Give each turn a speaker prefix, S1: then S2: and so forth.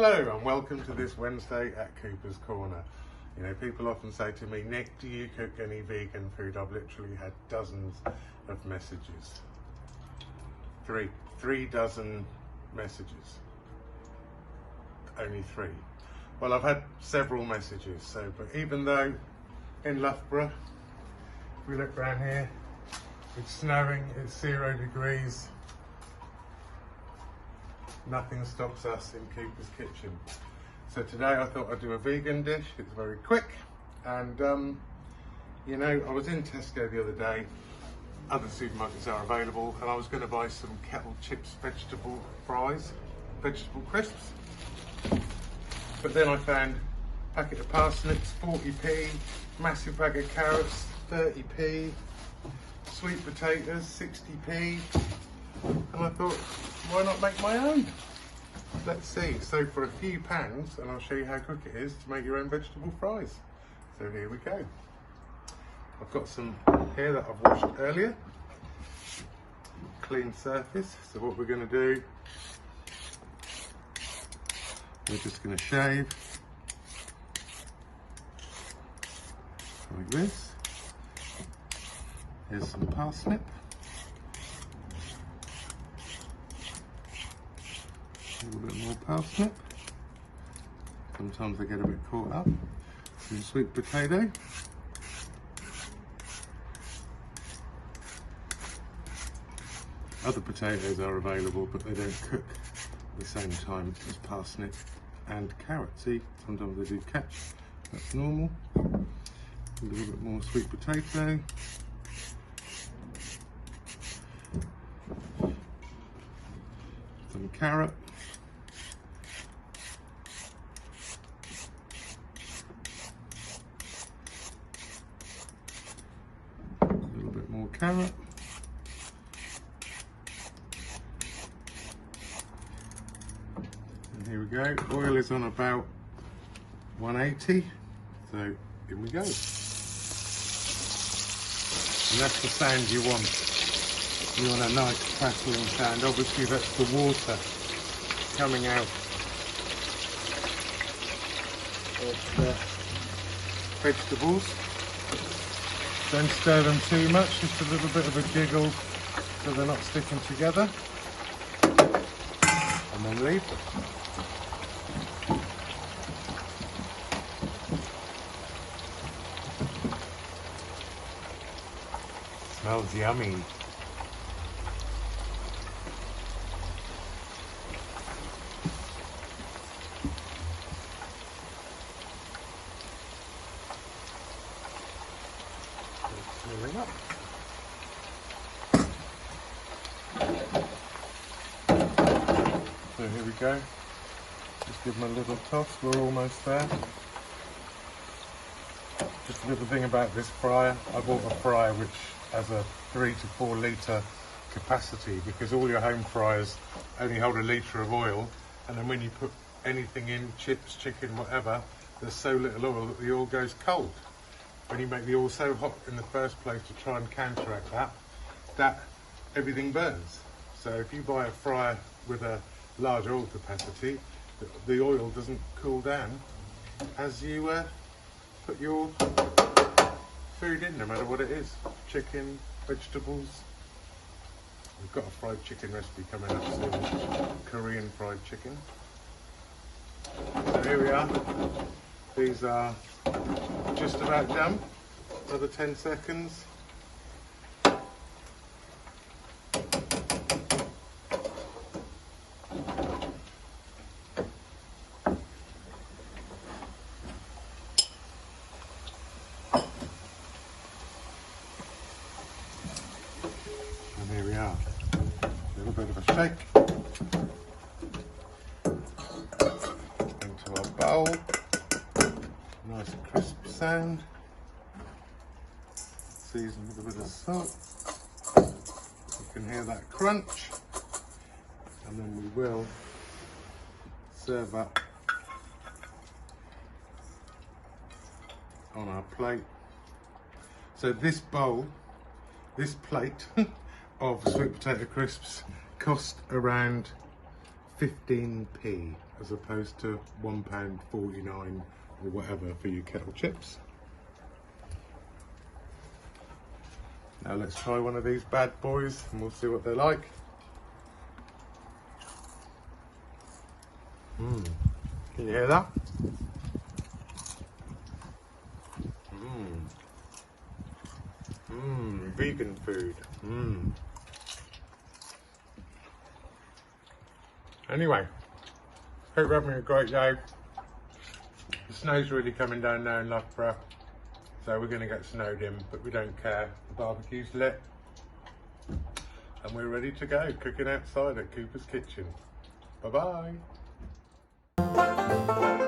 S1: Hello and welcome to this Wednesday at Cooper's Corner. You know, people often say to me, Nick, do you cook any vegan food? I've literally had dozens of messages. Three dozen messages. Only 3. Well, I've had several messages, but even though in Loughborough, if we look around here, it's snowing, it's 0 degrees, nothing stops us in Cooper's kitchen. So today I thought I'd do a vegan dish. It's very quick, and you know, I was in Tesco the other day. Other supermarkets are available, and I was going to buy some kettle chips vegetable fries, vegetable crisps. But then I found a packet of parsnips, 40p, massive bag of carrots, 30p, sweet potatoes, 60p, and I thought, why not make my own? Let's see. So for a few pounds, and I'll show you how quick it is to make your own vegetable fries. So here we go. I've got some here that I've washed earlier. Clean surface. So what we're going to do, we're just going to shave like this. Here's some parsnip. A little bit more parsnip. Sometimes they get a bit caught up. Some sweet potato. Other potatoes are available, but they don't cook at the same time as parsnip and carrot. See, sometimes they do catch. That's normal. A little bit more sweet potato. Some carrot. A little bit more carrot. And here we go. Oil is on about 180. So in we go. And that's the sound you want. You want a nice crackling sound. Obviously that's the water coming out of the vegetables. Don't stir them too much, just a little bit of a jiggle so they're not sticking together. And then leave them. Smells yummy. Up. So here we go. Just give them a little toss. We're almost there. Just a little thing about this fryer. I bought a fryer which has a 3 to 4 litre capacity, because all your home fryers only hold a litre of oil, and then when you put anything in, chips, chicken, whatever, there's so little oil that the oil goes cold. When you make the oil so hot in the first place to try and counteract that everything burns. So if you buy a fryer with a large oil capacity, the oil doesn't cool down as you put your food in, no matter what it is. Chicken, vegetables. We've got a fried chicken recipe coming up soon, Korean fried chicken. So here we are. These are just about done. Another 10 seconds. And here we are. A little bit of a shake. Into our bowl. Nice crisp sound. Seasoned with a bit of salt. You can hear that crunch. And then we will serve up on our plate. So this bowl, this plate of sweet potato crisps cost around 15p as opposed to £1.49 or whatever for your kettle chips. Now let's try one of these bad boys and we'll see what they're like. Can you hear that? Vegan food. Anyway, hope you're having a great day. The snow's really coming down now in Loughborough, so we're going to get snowed in, but we don't care. The barbecue's lit and we're ready to go, cooking outside at Cooper's Kitchen. Bye bye.